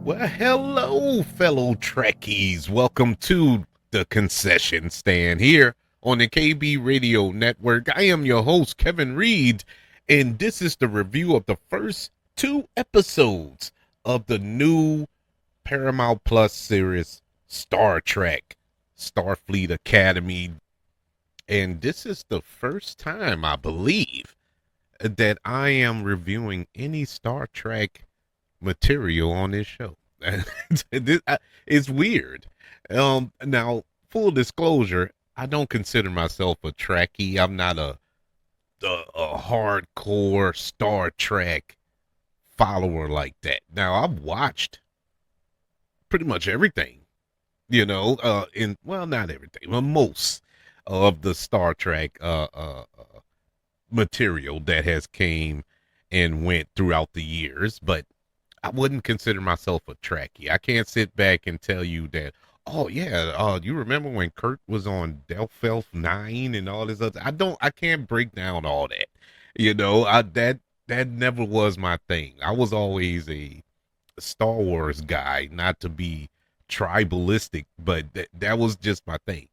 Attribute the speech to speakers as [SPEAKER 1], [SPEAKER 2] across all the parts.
[SPEAKER 1] Well, hello, fellow Trekkies. Welcome to the concession stand here on the KB Radio Network. I am your host, Kevin Reed, and this is the review of the first two episodes of the new Paramount Plus series, Star Trek, Starfleet Academy. And this is the first time, I believe, that I am reviewing any Star Trek material on this show. It's weird. Now, full disclosure, I don't consider myself a Trekkie. I'm not a hardcore Star Trek follower like that. Now, I've watched pretty much everything, in well, not everything, but most of the Star Trek material that has came and went throughout the years, but I wouldn't consider myself a Trekkie. I can't sit back and tell you that, oh yeah, you remember when Kurt was on Delphi 9 and all this other. I can't break down all that. That never was my thing. I was always a Star Wars guy, not to be tribalistic, but that was just my thing.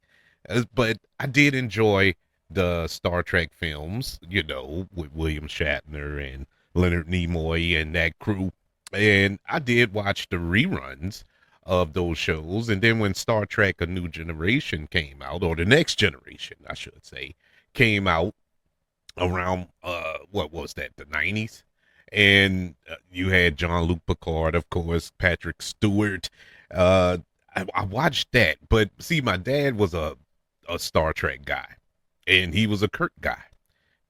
[SPEAKER 1] But I did enjoy the Star Trek films, with William Shatner and Leonard Nimoy and that crew. And I did watch the reruns of those shows. And then when Star Trek A New Generation came out, or the Next Generation, I should say, came out around, what was that, the 90s? And you had Jean-Luc Picard, of course, Patrick Stewart. I watched that. But see, my dad was a Star Trek guy, and he was a Kirk guy.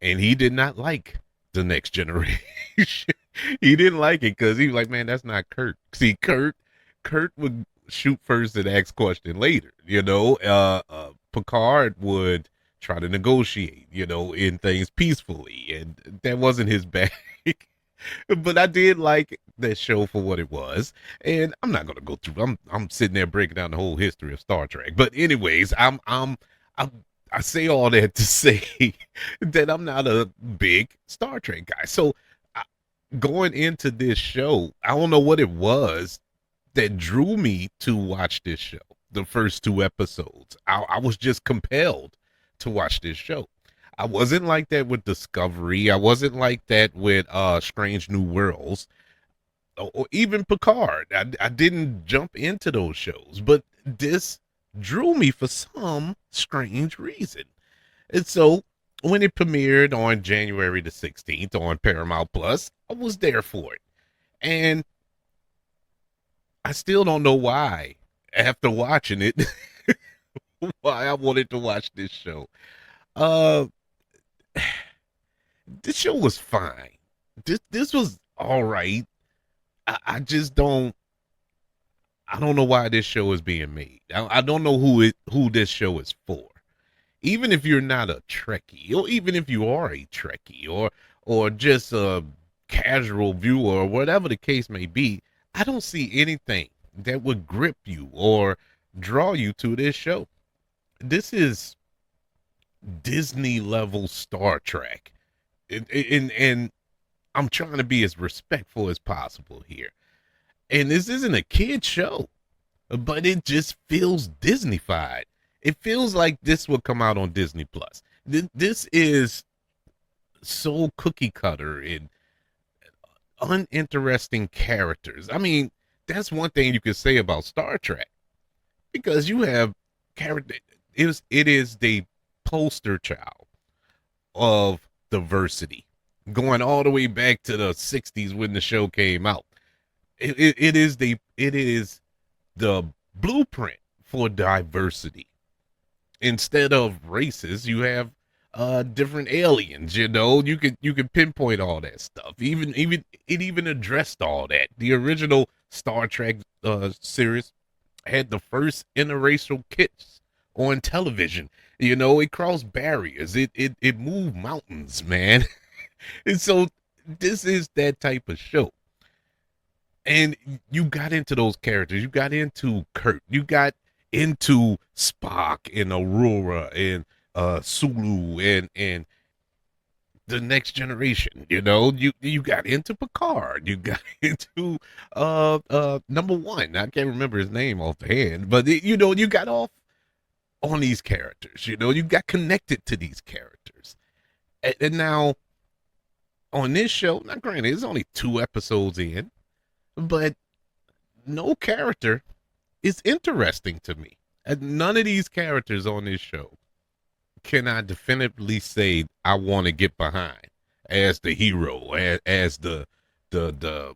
[SPEAKER 1] And he did not like the Next Generation. He didn't like it because he was like, man, that's not Kurt. See, Kurt would shoot first and ask question later. Picard would try to negotiate, in things peacefully, and that wasn't his bag. But I did like that show for what it was, and I'm not gonna go through. I'm sitting there breaking down the whole history of Star Trek. But anyways, I say all that to say that I'm not a big Star Trek guy. So going into this show, I don't know what it was that drew me to watch this show. The first two episodes, I was just compelled to watch this show. I wasn't like that with Discovery. I wasn't like that with Strange New Worlds, or even Picard. I didn't jump into those shows, but this drew me for some strange reason. And so when it premiered on January the 16th on Paramount Plus, I was there for it. And I still don't know why, after watching it, why I wanted to watch this show. Uh this show was fine. This was all right. I just I don't know why this show is being made. I don't know who this show is for. Even if you're not a Trekkie, or even if you are a Trekkie, or just a casual viewer, or whatever the case may be, I don't see anything that would grip you or draw you to this show. This is Disney level Star Trek, and I'm trying to be as respectful as possible here. And this isn't a kid show, but it just feels Disneyfied. It feels like this will come out on Disney Plus. This is so cookie cutter and uninteresting characters. I mean, that's one thing you could say about Star Trek, because you have character. It is the poster child of diversity, going all the way back to the '60s when the show came out. It is the blueprint for diversity. Instead of races, you have different aliens. You can pinpoint all that stuff. Even it even addressed all that. The original Star Trek series had the first interracial kiss on television. It crossed barriers. It moved mountains, man. And so this is that type of show. And you got into those characters. You got into Kurt. You got into Spock and Aurora and Sulu and the next generation. You got into Picard, you got into number one. I can't remember his name offhand, but you got off on these characters. You got connected to these characters, and now on this show, now granted, it's only 2 episodes in, but no character is interesting to me. And none of these characters on this show can I definitively say I want to get behind as the hero, as the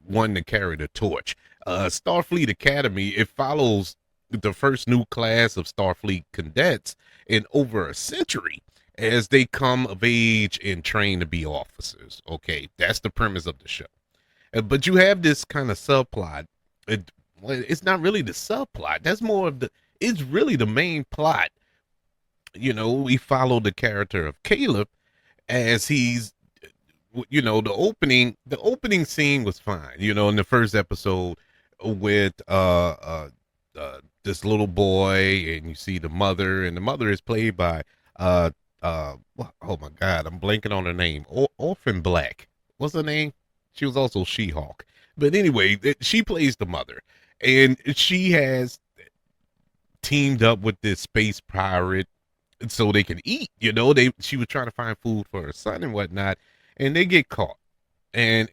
[SPEAKER 1] one to carry the torch. Starfleet Academy, it follows the first new class of Starfleet cadets in over a century as they come of age and train to be officers. Okay, that's the premise of the show. But you have this kind of subplot. Well, it's not really the subplot. That's more of the. It's really the main plot. We follow the character of Caleb as he's the opening scene was fine, in the first episode with this little boy, and you see the mother, and the mother is played by oh my god, I'm blanking on her name. Orphan Black. What's her name? She was also She-Hulk. But anyway, she plays the mother, and she has teamed up with this space pirate so they can eat. She was trying to find food for her son and whatnot, and they get caught, and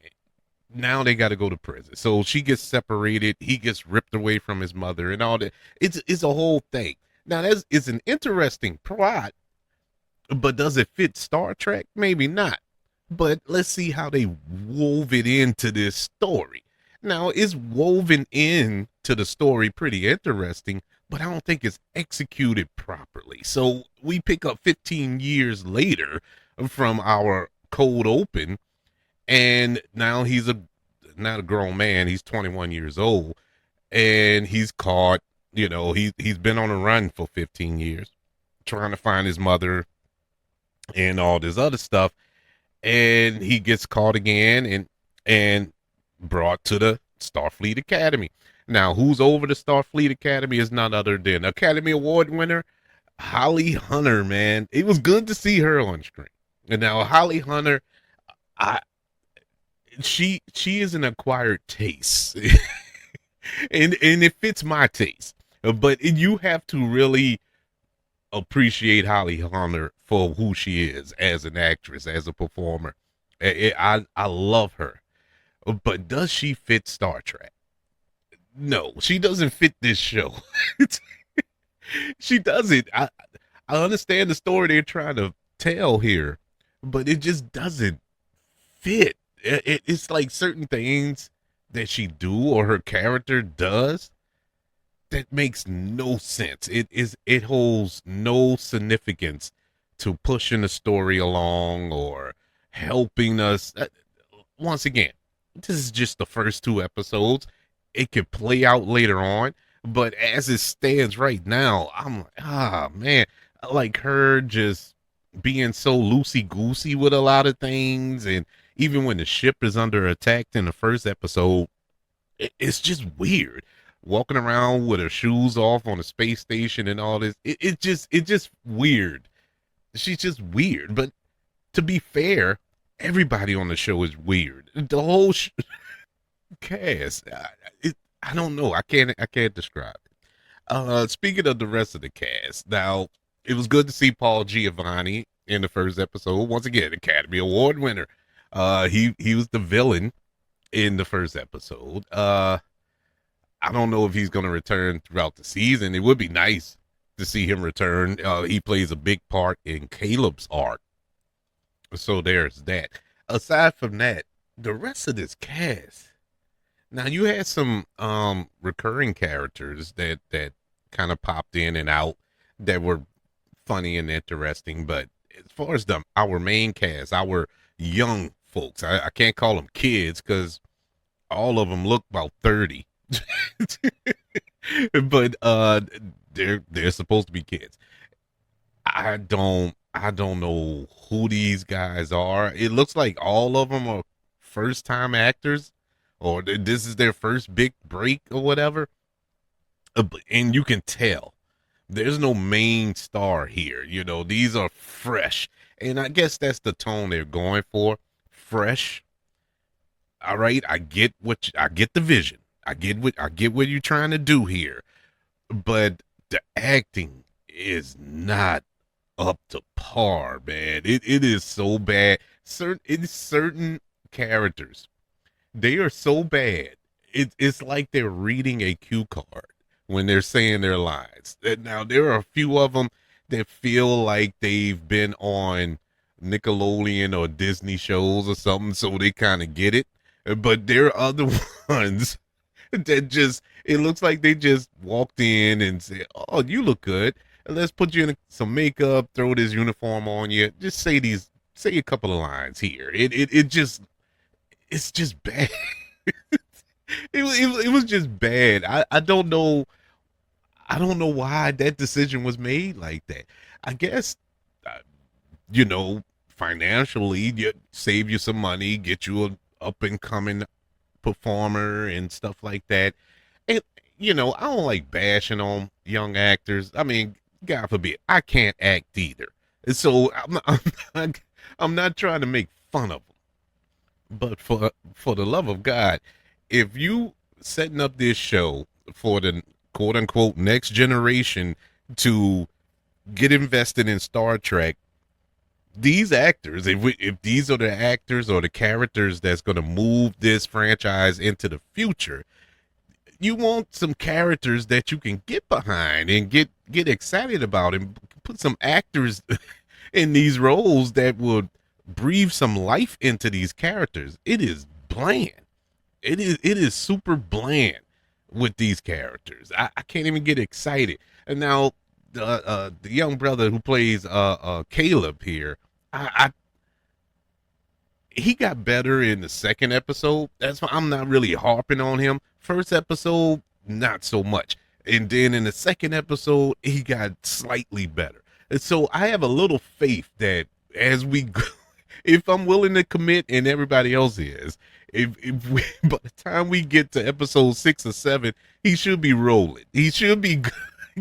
[SPEAKER 1] now they got to go to prison. So she gets separated. He gets ripped away from his mother, and all that. It's a whole thing. Now it's an interesting plot, but does it fit Star Trek? Maybe not. But let's see how they wove it into this story. Now, it's woven into the story pretty interesting, but I don't think it's executed properly. So we pick up 15 years later from our cold open, and now he's not a grown man. He's 21 years old, and he's caught. He's been on a run for 15 years, trying to find his mother and all this other stuff, and he gets caught again and brought to the Starfleet Academy. Now, who's over the Starfleet Academy is none other than Academy Award winner Holly Hunter. Man, it was good to see her on screen. And now Holly Hunter, I she is an acquired taste, and it fits my taste. But you have to really appreciate Holly Hunter for who she is as an actress, as a performer. I love her, but does she fit Star Trek? No, she doesn't fit this show. She doesn't. I understand the story they're trying to tell here, but it just doesn't fit. It's like certain things that she do or her character does that makes no sense. It holds no significance to pushing the story along or helping us. Once again, this is just the first 2 episodes. It could play out later on, but as it stands right now, I'm like, man, I like her just being so loosey goosey with a lot of things, and even when the ship is under attack in the first episode, it's just weird walking around with her shoes off on a space station and all this. It just weird. She's just weird. But to be fair, everybody on the show is weird. The whole cast. I don't know. I can't describe it. Speaking of the rest of the cast, now it was good to see Paul Giovanni in the first episode. Once again, Academy Award winner. He was the villain in the first episode. I don't know if he's going to return throughout the season. It would be nice to see him return. He plays a big part in Caleb's arc. So there's that. Aside from that, the rest of this cast. Now you had some recurring characters that kind of popped in and out that were funny and interesting, but as far as our main cast, our young folks, I can't call them kids because all of them look about 30. But they're supposed to be kids. I don't know who these guys are. It looks like all of them are first time actors, or this is their first big break or whatever. And you can tell there's no main star here. These are fresh. And I guess that's the tone they're going for. Fresh. All right, I get the vision. I get what you're trying to do here. But the acting is not up to par, man. It is so bad. Certain characters, they are so bad. It's like they're reading a cue card when they're saying their lines. Now there are a few of them that feel like they've been on Nickelodeon or Disney shows or something, so they kind of get it. But there are other ones that just it looks like they just walked in and said, "Oh, you look good. Let's put you in some makeup, throw this uniform on you. Just say a couple of lines here." It just it's just bad. It was just bad. I don't know why that decision was made like that. I guess uh, financially, you save you some money, get you a up and coming performer and stuff like that. And I don't like bashing on young actors. I mean, God forbid, I can't act either. And so not, I'm not trying to make fun of them. But for the love of God, if you setting up this show for the quote unquote next generation to get invested in Star Trek, these actors, if these are the actors or the characters that's going to move this franchise into the future, you want some characters that you can get behind and get excited about, and put some actors in these roles that would breathe some life into these characters. It is bland. It is super bland with these characters. I can't even get excited. And now the young brother who plays Caleb here, I he got better in the second episode. That's why I'm not really harping on him. First episode, not so much. And then in the second episode, he got slightly better. And so I have a little faith that as we go, if I'm willing to commit and everybody else is, if we, by the time we get to episode 6 or 7, he should be rolling. He should be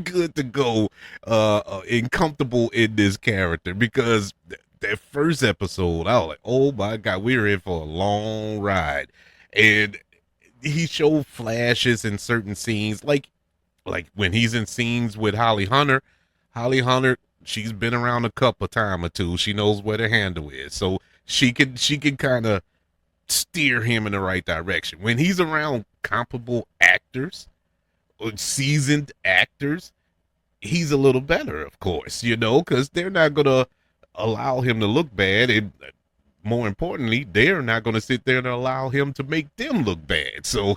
[SPEAKER 1] good to go and comfortable in this character, because that first episode, I was like, oh my God, we were in for a long ride. And he showed flashes in certain scenes, like when he's in scenes with Holly Hunter. Holly Hunter, she's been around a cup a time or two. She knows where the handle is. So she can kind of steer him in the right direction. When he's around comparable actors or seasoned actors, he's a little better, of course, because they're not gonna allow him to look bad, and more importantly, they're not gonna sit there and allow him to make them look bad. So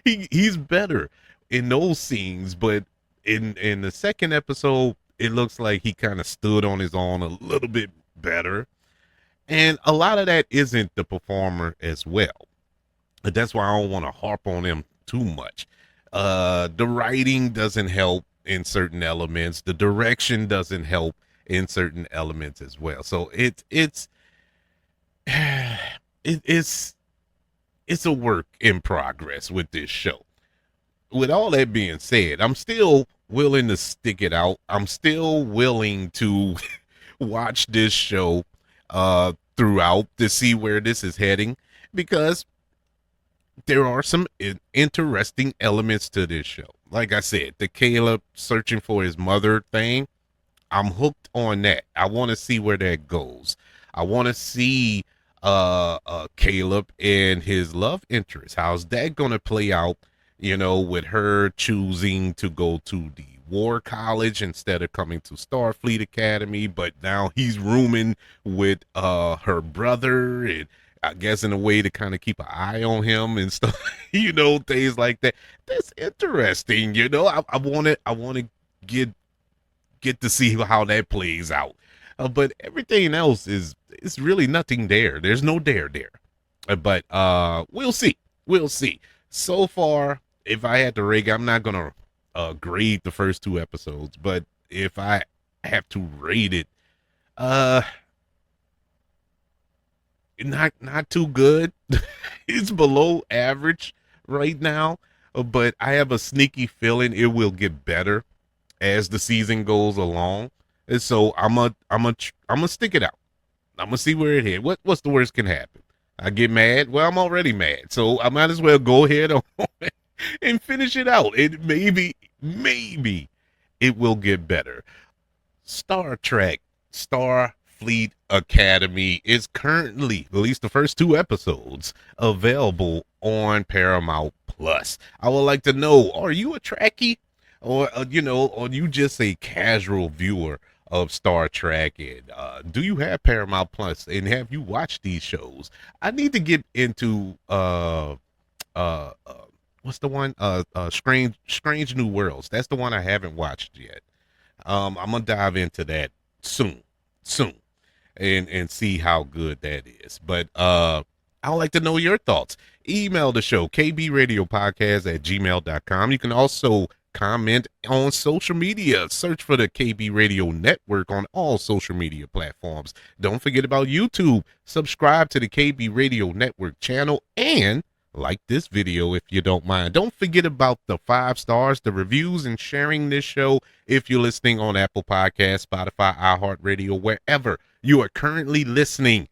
[SPEAKER 1] he's better in those scenes, but in the second episode, it looks like he kind of stood on his own a little bit better, and a lot of that isn't the performer as well. That's why I don't want to harp on him too much. The writing doesn't help in certain elements. The direction doesn't help in certain elements as well. So it's it's a work in progress with this show. With all that being said, I'm still willing to stick it out. I'm still willing to watch this show throughout to see where this is heading, because there are some interesting elements to this show. Like I said, the Caleb searching for his mother thing, I'm hooked on that. I want to see where that goes. I want to see Caleb and his love interest. How's that going to play out, with her choosing to go to the war college instead of coming to Starfleet Academy, but now he's rooming with her brother, and I guess in a way to kind of keep an eye on him and stuff, things like that. That's interesting. I want to get to see how that plays out. But everything else is really nothing there. There's no dare there. But we'll see. We'll see. So far, if I had to rate, I'm not gonna grade the first 2 episodes, but if I have to rate it, uh, not too good. It's below average right now, but I have a sneaky feeling it will get better as the season goes along. And so I'm a stick it out. I'm gonna see where it hit. What's the worst can happen? I get mad. Well, I'm already mad, so I might as well go ahead on and finish it out. It maybe it will get better. Star Trek Starfleet Academy is currently, at least the first two episodes, available on Paramount Plus. I would like to know, are you a Trekkie? Or, or you just a casual viewer of Star Trek? And do you have Paramount Plus? And have you watched these shows? I need to get into uh, uh what's the one? Strange New Worlds. That's the one I haven't watched yet. I'm gonna dive into that soon, and see how good that is. But I would like to know your thoughts. Email the show, kbradiopodcast@gmail.com. You can also comment on social media. Search for the KB Radio Network on all social media platforms. Don't forget about YouTube. Subscribe to the KB Radio Network channel and like this video if you don't mind. Don't forget about the 5 stars, the reviews, and sharing this show if you're listening on Apple Podcasts, Spotify, iHeartRadio, wherever you are currently listening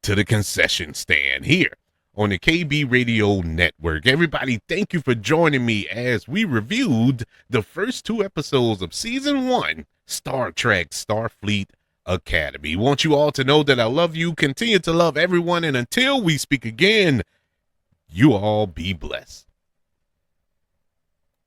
[SPEAKER 1] to the concession stand here on the KB Radio Network. Everybody, thank you for joining me as we reviewed the first 2 episodes of Season 1, Star Trek Starfleet Academy. Want you all to know that I love you, continue to love everyone, and until we speak again, you all be blessed.